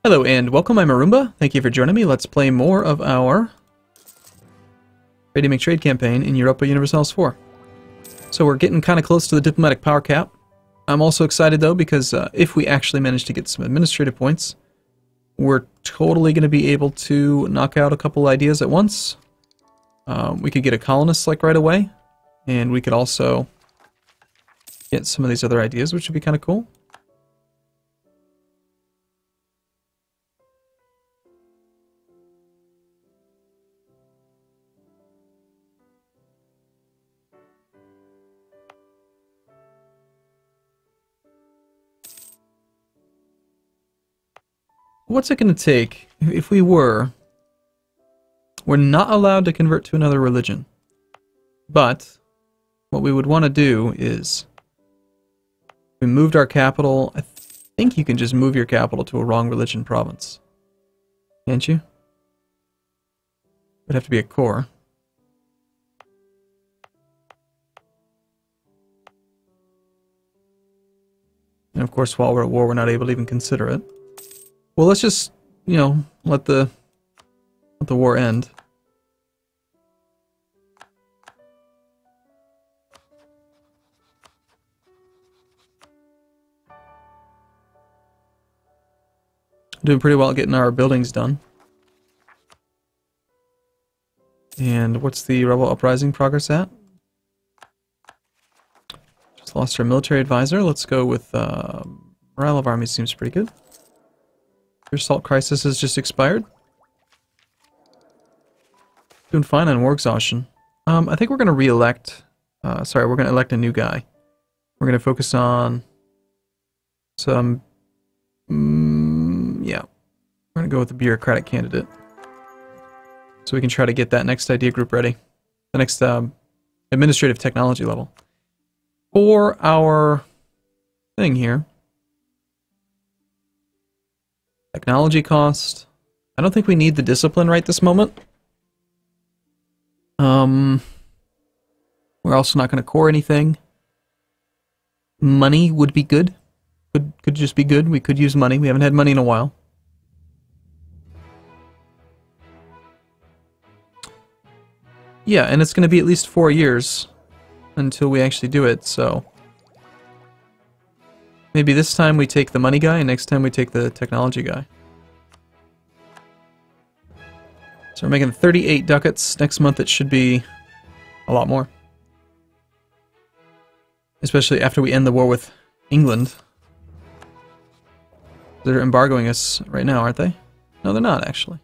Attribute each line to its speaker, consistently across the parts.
Speaker 1: Hello and welcome, I'm Arumba. Thank you for joining me. Let's play more of our Tradey McTrade campaign in Europa Universalis IV. So we're getting kind of close to the diplomatic power cap. I'm also excited though because if we actually manage to get some administrative points, we're totally going to be able to knock out a couple ideas at once. We could get a colonist like right away, and we could also get some of these other ideas, which would be kind of cool. What's it going to take if we're not allowed to convert to another religion, but what we would want to do is we moved our capital. I think you can just move your capital to a wrong religion province, can't you? It would have to be a core. And of course, while we're at war, we're not able to even consider it. Well, let's just, you know, let the war end. Doing pretty well at getting our buildings done. And what's the rebel uprising progress at? Just lost our military advisor. Let's go with morale of armies seems pretty good. Your salt crisis has just expired. Doing fine on war exhaustion. I think we're going to re-elect... we're going to elect a new guy. We're going to focus on some... yeah. We're going to go with the bureaucratic candidate. So we can try to get that next idea group ready. The next administrative technology level. For our thing here... Technology cost. I don't think we need the discipline right this moment. We're also not going to core anything. Money would be good. Could just be good. We could use money. We haven't had money in a while. Yeah, and it's going to be at least 4 years until we actually do it, so... Maybe this time we take the money guy, and next time we take the technology guy. So we're making 38 ducats. Next month it should be a lot more. Especially after we end the war with England. They're embargoing us right now, aren't they? No, they're not, actually.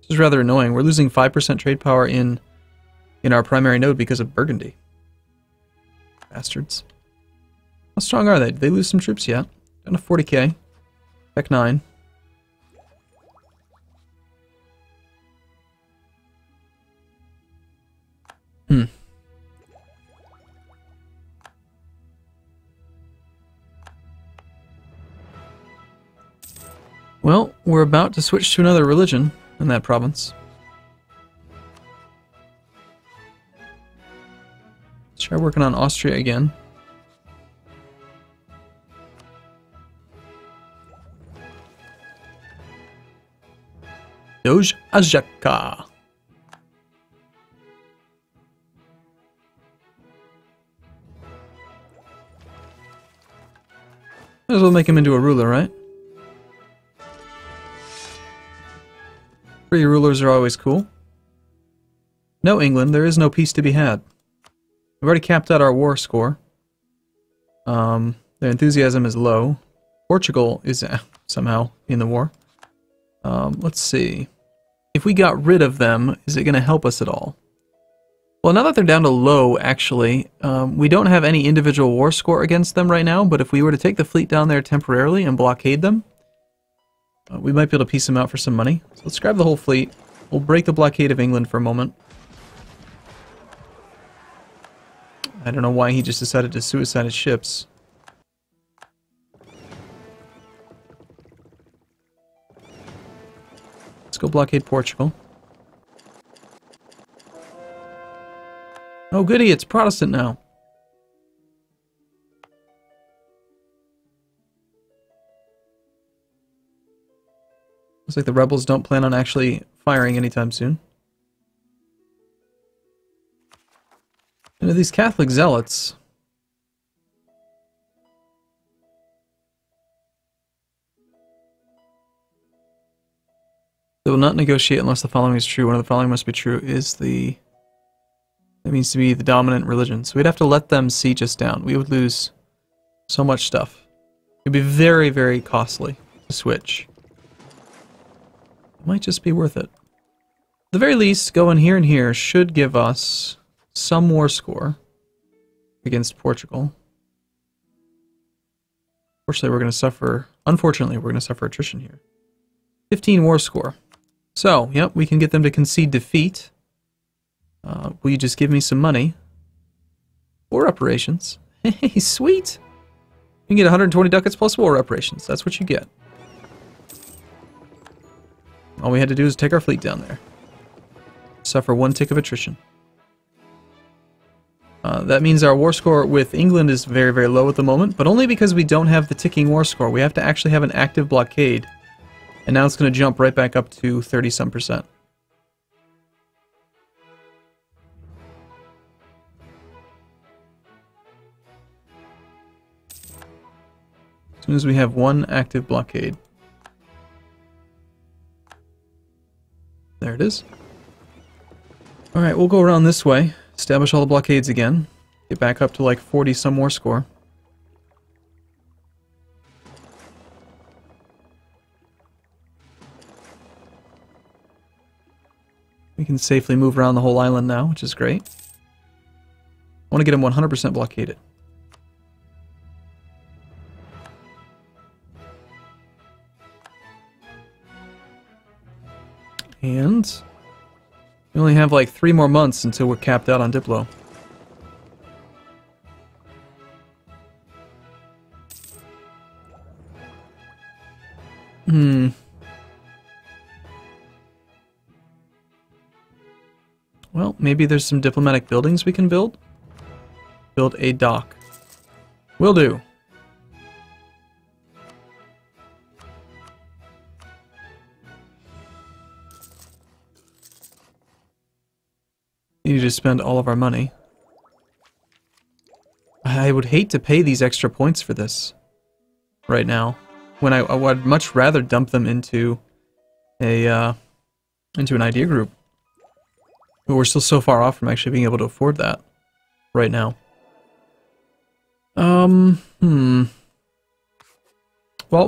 Speaker 1: This is rather annoying. We're losing 5% trade power in our primary node because of Burgundy. Bastards. How strong are they? Did they lose some troops yet? Down to 40k. Tech 9. Well, we're about to switch to another religion in that province. Try working on Austria again. Doge Ajaka. Might as well make him into a ruler, right? Free rulers are always cool. No, England, there is no peace to be had. We've already capped out our war score. Their enthusiasm is low. Portugal is somehow in the war. Let's see. If we got rid of them, is it going to help us at all? Well, now that they're down to low, actually, we don't have any individual war score against them right now, but if we were to take the fleet down there temporarily and blockade them, we might be able to piece them out for some money. So let's grab the whole fleet. We'll break the blockade of England for a moment. I don't know why he just decided to suicide his ships. Let's go blockade Portugal. Oh goody, it's Protestant now. Looks like the rebels don't plan on actually firing anytime soon. And these Catholic zealots... They will not negotiate unless the following is true. One of the following must be true is the... That means to be the dominant religion. So we'd have to let them siege us down. We would lose so much stuff. It would be very, very costly to switch. It might just be worth it. At the very least, going here and here should give us some war score against Portugal. Unfortunately, we're going to suffer attrition here. 15 war score. So, yep, we can get them to concede defeat. Will you just give me some money? War reparations. Hey, sweet! You can get 120 ducats plus war reparations. That's what you get. All we had to do is take our fleet down there. Suffer 1 tick of attrition. That means our war score with England is very, very low at the moment, but only because we don't have the ticking war score. We have to actually have an active blockade. And now it's going to jump right back up to 30-some%. As soon as we have 1 active blockade. There it is. Alright, we'll go around this way, establish all the blockades again, get back up to like 40-some more score. We can safely move around the whole island now, which is great. I want to get them 100% blockaded. And we only have like 3 more months until we're capped out on Diplo. Well, maybe there's some diplomatic buildings we can build. Build a dock. Will do. Need to spend all of our money. I would hate to pay these extra points for this right now, when I would much rather dump them into a into an idea group. But we're still so far off from actually being able to afford that right now. Well,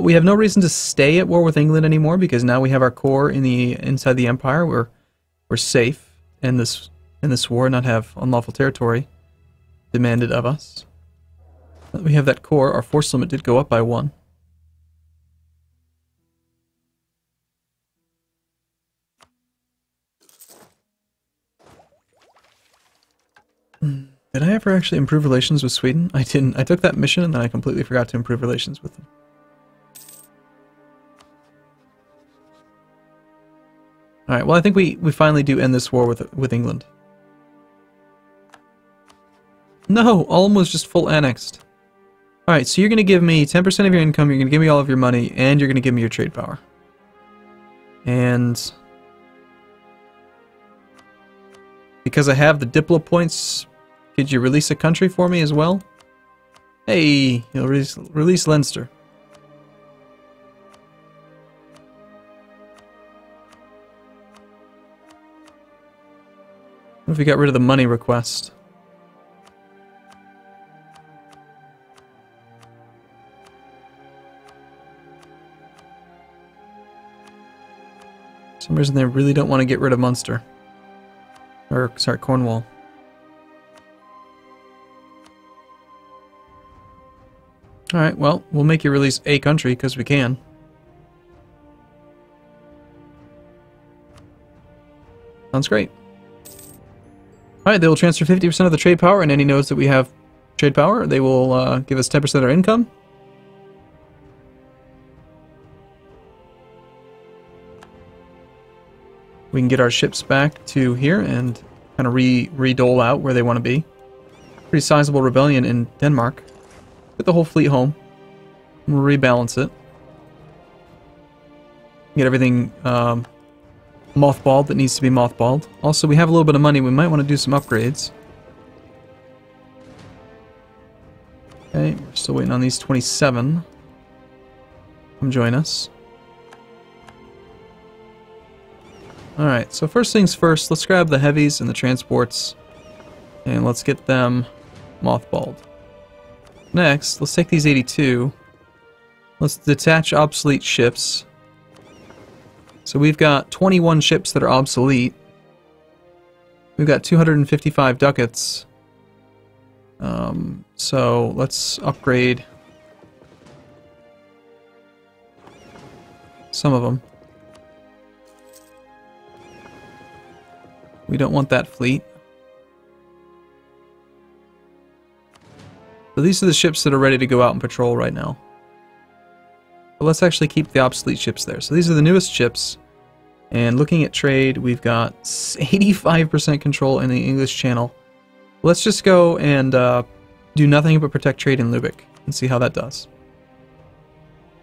Speaker 1: we have no reason to stay at war with England anymore because now we have our core inside the empire. We're safe in this war, not have unlawful territory demanded of us. Now that we have that core, our force limit did go up by 1. Did I ever actually improve relations with Sweden? I didn't. I took that mission and then I completely forgot to improve relations with them. Alright, well I think we finally do end this war with England. No, Ulm was just full annexed. Alright, so you're going to give me 10% of your income, you're going to give me all of your money, and you're going to give me your trade power. And... because I have the Diplo points, could you release a country for me as well? Hey, you'll release Leinster. What if we got rid of the money request? For some reason they really don't want to get rid of Munster. Or, sorry, Cornwall. Alright, well, we'll make you release a country, because we can. Sounds great. Alright, they will transfer 50% of the trade power, and any nodes that we have trade power, they will give us 10% of our income. We can get our ships back to here and kind of re-dole out where they want to be. Pretty sizable rebellion in Denmark. Get the whole fleet home. We'll rebalance it. Get everything mothballed that needs to be mothballed. Also, we have a little bit of money. We might want to do some upgrades. Okay, we're still waiting on these 27. Come join us. Alright, so first things first, let's grab the heavies and the transports. And let's get them mothballed. Next, let's take these 82. Let's detach obsolete ships. So we've got 21 ships that are obsolete. We've got 255 ducats. So let's upgrade some of them. We don't want that fleet. So these are the ships that are ready to go out and patrol right now. But let's actually keep the obsolete ships there. So these are the newest ships. And looking at trade, we've got 85% control in the English Channel. Let's just go and do nothing but protect trade in Lubeck and see how that does.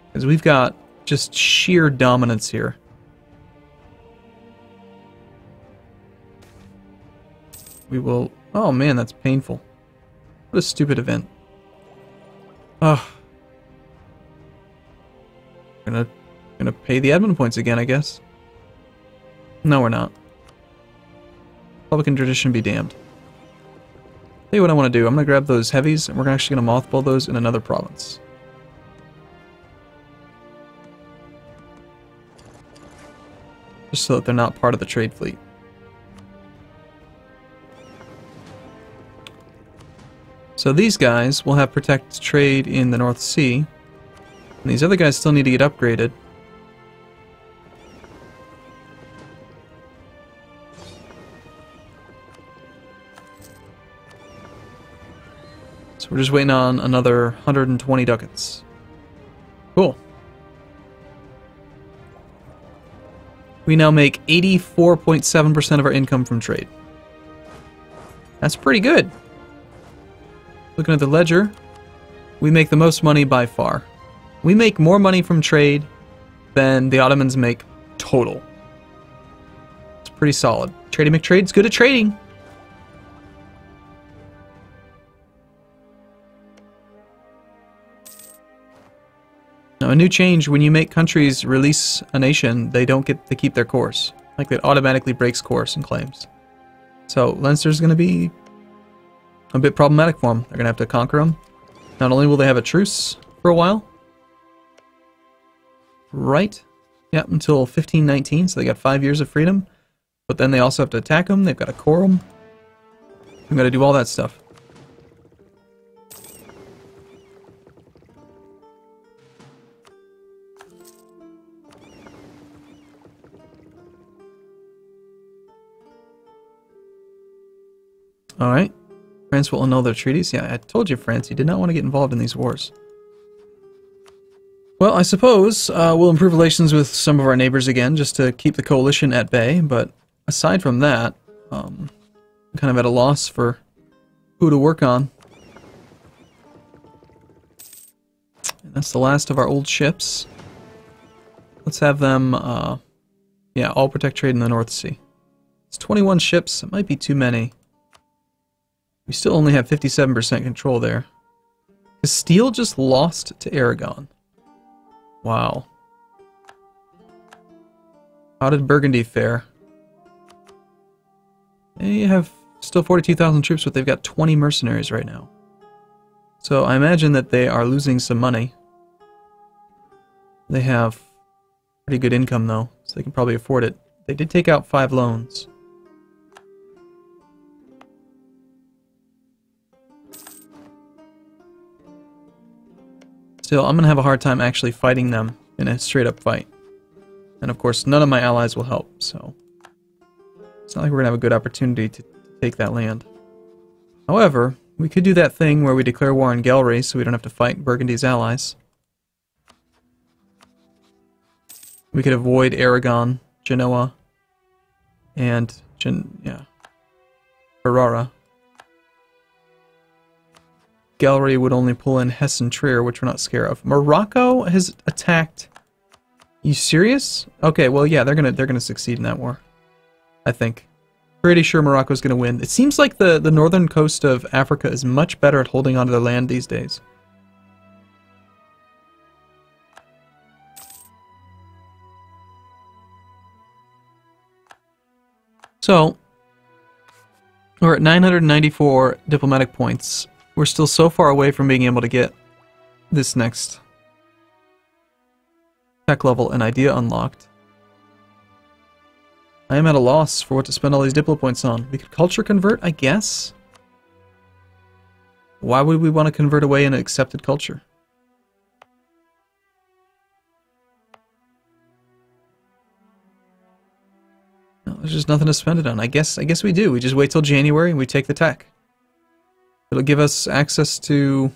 Speaker 1: Because we've got just sheer dominance here. We will... Oh man, that's painful. What a stupid event. Ugh. Gonna pay the admin points again, I guess. No, we're not. Republican tradition be damned. Tell you what I want to do. I'm going to grab those heavies, and we're actually going to mothball those in another province. Just so that they're not part of the trade fleet. So these guys will have protect trade in the North Sea. And these other guys still need to get upgraded. So we're just waiting on another 120 ducats. Cool. We now make 84.7% of our income from trade. That's pretty good. Looking at the ledger, we make the most money by far. We make more money from trade than the Ottomans make total. It's pretty solid. Tradey McTrade's good at trading. Now, a new change, when you make countries release a nation, they don't get to keep their course. Like, it automatically breaks course and claims. So, Leinster's going to be a bit problematic for them. They're going to have to conquer them. Not only will they have a truce for a while, right? Yeah, until 1519, so they got 5 years of freedom. But then they also have to attack them, they've got to core them. They've got to do all that stuff. Alright. France will annul their treaties. Yeah, I told you, France, you did not want to get involved in these wars. Well, I suppose we'll improve relations with some of our neighbors again, just to keep the coalition at bay, but aside from that, I'm kind of at a loss for who to work on. And that's the last of our old ships. Let's have them, yeah, all protect trade in the North Sea. It's 21 ships, it might be too many. We still only have 57% control there. Castile just lost to Aragon. Wow. How did Burgundy fare? They have still 42,000 troops, but they've got 20 mercenaries right now. So I imagine that they are losing some money. They have pretty good income, though, so they can probably afford it. They did take out 5 loans. Still, I'm going to have a hard time actually fighting them in a straight-up fight. And of course, none of my allies will help, so it's not like we're going to have a good opportunity to take that land. However, we could do that thing where we declare war on Gallery so we don't have to fight Burgundy's allies. We could avoid Aragon, Genoa, and Ferrara. Gallery would only pull in Hesse and Trier, which we're not scared of. Morocco has attacked You serious? Okay, well yeah, they're gonna succeed in that war. I think. Pretty sure Morocco's gonna win. It seems like the northern coast of Africa is much better at holding onto their land these days. So, we're at 994 diplomatic points. We're still so far away from being able to get this next tech level and idea unlocked. I am at a loss for what to spend all these diplo points on. We could culture convert, I guess? Why would we want to convert away an accepted culture? No, there's just nothing to spend it on. I guess we do. We just wait till January and we take the tech. It'll give us access to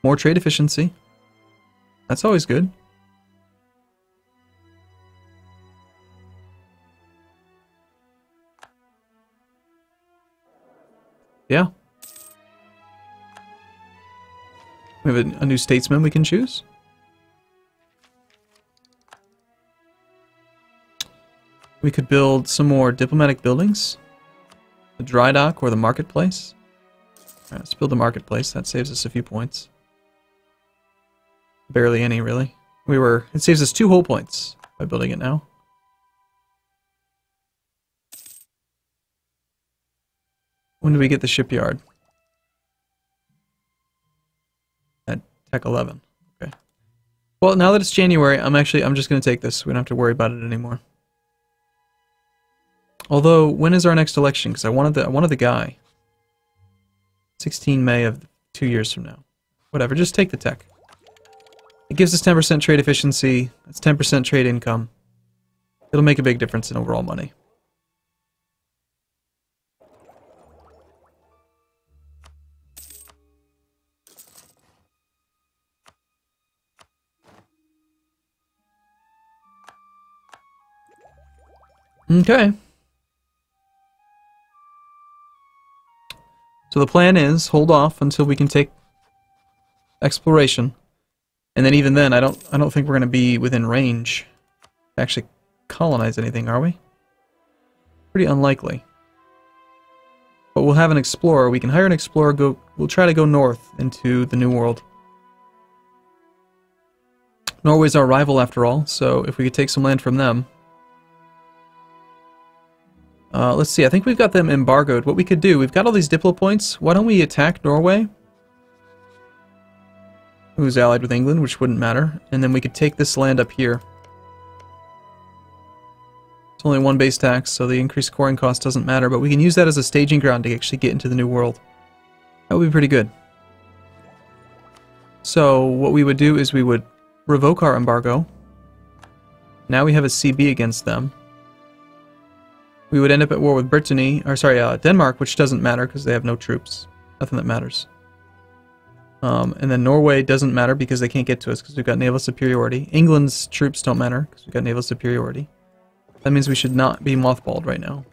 Speaker 1: more trade efficiency. That's always good. Yeah. We have a new statesman we can choose. We could build some more diplomatic buildings. The dry dock or the marketplace. Alright, let's build the marketplace. That saves us a few points. Barely any, really. It saves us 2 whole points by building it now. When do we get the shipyard? At Tech 11. Okay. Well, now that it's January, I'm just going to take this. We don't have to worry about it anymore. Although, when is our next election? Because I wanted the guy. 16 May of 2 years from now. Whatever, just take the tech. It gives us 10% trade efficiency. That's 10% trade income. It'll make a big difference in overall money. Okay. So the plan is hold off until we can take exploration, and then even then, I don't think we're going to be within range to actually colonize anything, are we? Pretty unlikely. But we'll have an explorer. We can hire an explorer. We'll try to go north into the New World. Norway's our rival after all, so if we could take some land from them. Let's see, I think we've got them embargoed. What we could do, we've got all these diplo points. Why don't we attack Norway? Who's allied with England, which wouldn't matter. And then we could take this land up here. It's only 1 base tax, so the increased scoring cost doesn't matter, but we can use that as a staging ground to actually get into the New World. That would be pretty good. So, what we would do is we would revoke our embargo. Now we have a CB against them. We would end up at war with Denmark, which doesn't matter because they have no troops. Nothing that matters. And then Norway doesn't matter because they can't get to us because we've got naval superiority. England's troops don't matter because we've got naval superiority. That means we should not be mothballed right now.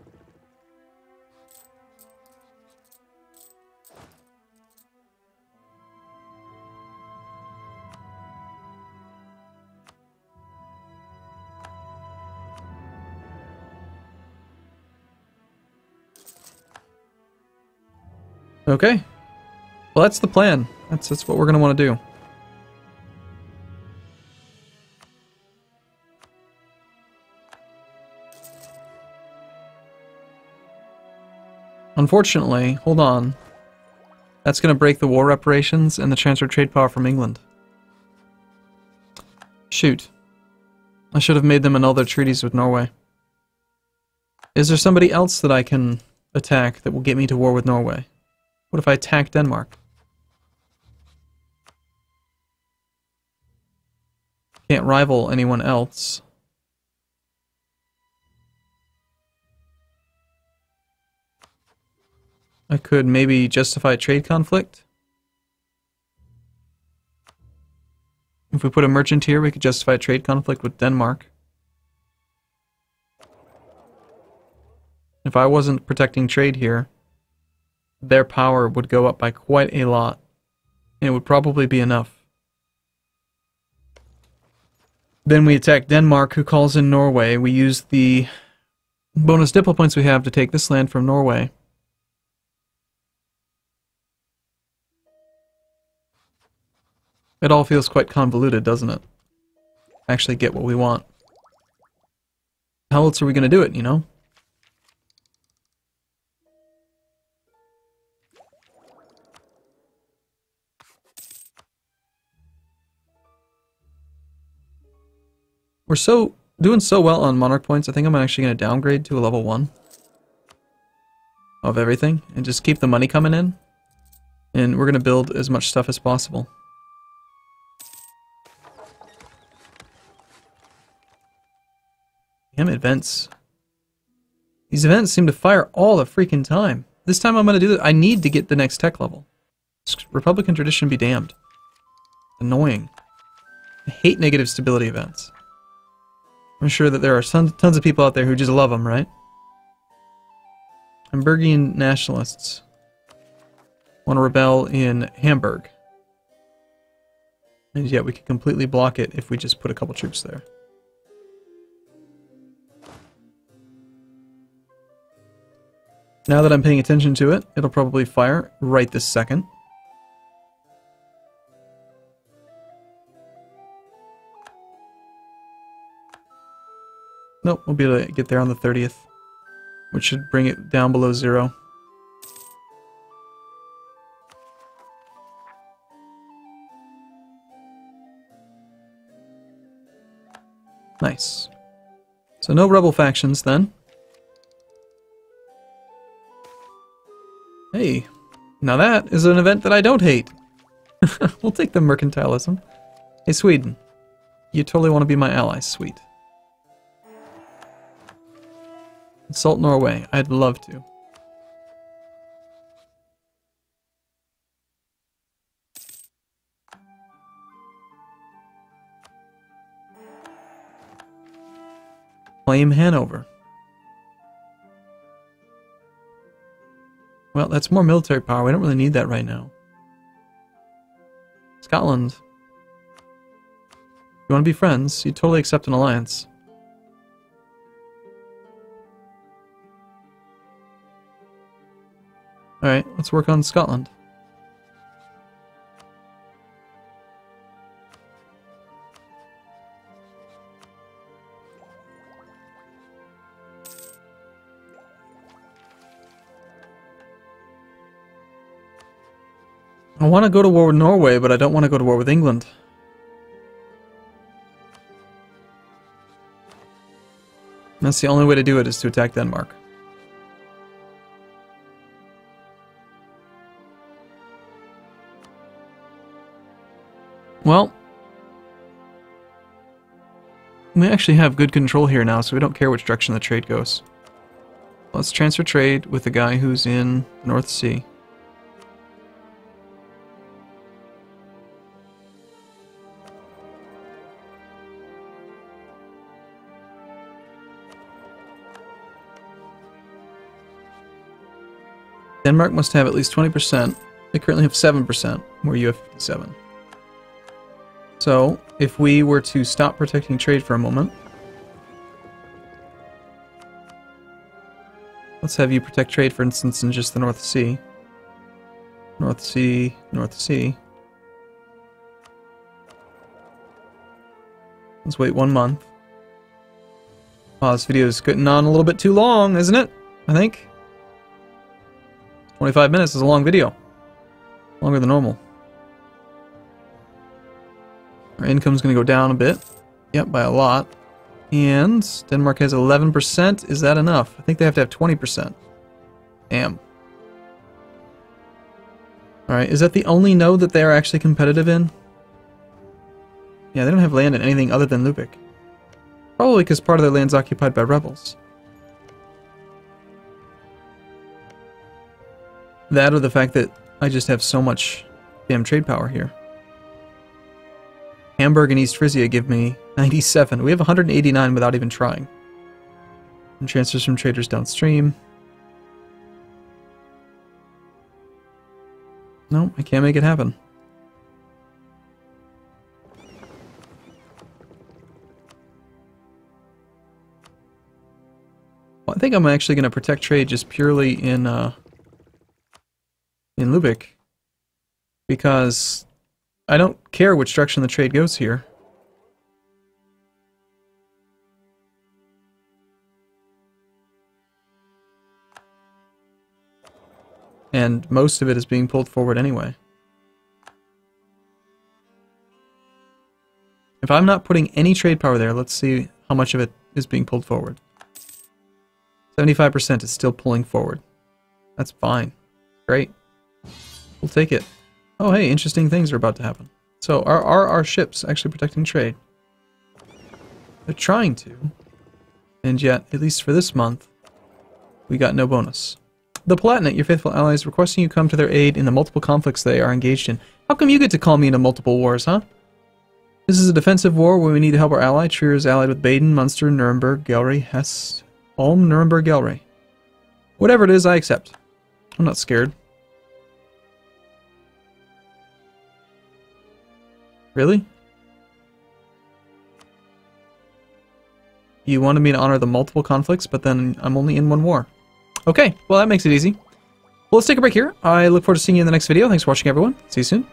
Speaker 1: Okay. Well, that's the plan. That's what we're going to want to do. Unfortunately, hold on. That's going to break the war reparations and the transfer of trade power from England. Shoot. I should have made them annul their treaties with Norway. Is there somebody else that I can attack that will get me to war with Norway? What if I attack Denmark? Can't rival anyone else. I could maybe justify a trade conflict. If we put a merchant here, we could justify a trade conflict with Denmark. If I wasn't protecting trade here, their power would go up by quite a lot. And it would probably be enough. Then we attack Denmark, who calls in Norway. We use the bonus diplo points we have to take this land from Norway. It all feels quite convoluted, doesn't it? Actually get what we want. How else are we going to do it, you know? We're doing so well on monarch points, I think I'm actually going to downgrade to a level 1 of everything and just keep the money coming in. And we're going to build as much stuff as possible. Damn events. These events seem to fire all the freaking time. This time I'm going to do it. I need to get the next tech level. Republican tradition be damned. Annoying. I hate negative stability events. I'm sure that there are tons of people out there who just love them, right? Hamburgian nationalists want to rebel in Hamburg. And yet we can completely block it if we just put a couple troops there. Now that I'm paying attention to it, it'll probably fire right this second. Nope, we'll be able to get there on the 30th, which should bring it down below 0. Nice. So no rebel factions then. Hey, now that is an event that I don't hate. We'll take the mercantilism. Hey, Sweden. You totally want to be my ally, sweet. Insult Norway. I'd love to. Claim Hanover. Well, that's more military power. We don't really need that right now. Scotland. You want to be friends? You totally accept an alliance. Alright, let's work on Scotland. I want to go to war with Norway, but I don't want to go to war with England. That's the only way to do it, is to attack Denmark. Well, we actually have good control here now, so we don't care which direction the trade goes. Let's transfer trade with the guy who's in the North Sea. Denmark must have at least 20%. They currently have 7%, where you have 57%. So, if we were to stop protecting trade for a moment, let's have you protect trade, for instance, in just the North Sea. North Sea, North Sea. Let's wait 1 month. Oh, this video is getting on a little bit too long, isn't it? I think. 25 minutes is a long video. Longer than normal. Our income's going to go down a bit. Yep, by a lot. And Denmark has 11%. Is that enough? I think they have to have 20%. Damn. Alright, is that the only node that they're actually competitive in? Yeah, they don't have land in anything other than Lübeck. Probably because part of their land's occupied by rebels. That or the fact that I just have so much damn trade power here. Hamburg and East Frisia give me 97. We have 189 without even trying. And transfers from traders downstream. No, I can't make it happen. I think I'm actually going to protect trade just purely in Lubeck, because I don't care which direction the trade goes here. And most of it is being pulled forward anyway. If I'm not putting any trade power there, let's see how much of it is being pulled forward. 75% is still pulling forward. That's fine. Great. We'll take it. Oh hey, interesting things are about to happen. So are our ships actually protecting trade? They're trying to. And yet, at least for this month, we got no bonus. The Palatinate, your faithful allies, requesting you come to their aid in the multiple conflicts they are engaged in. How come you get to call me into multiple wars, huh? This is a defensive war where we need to help our ally. Trier is allied with Baden, Munster, Nuremberg, Gelre, Hesse, Ulm, Nuremberg, Gelre. Whatever it is, I accept. I'm not scared. Really? You wanted me to honor the multiple conflicts, but then I'm only in one war. Okay, well that makes it easy. Well, let's take a break here. I look forward to seeing you in the next video. Thanks for watching, everyone. See you soon.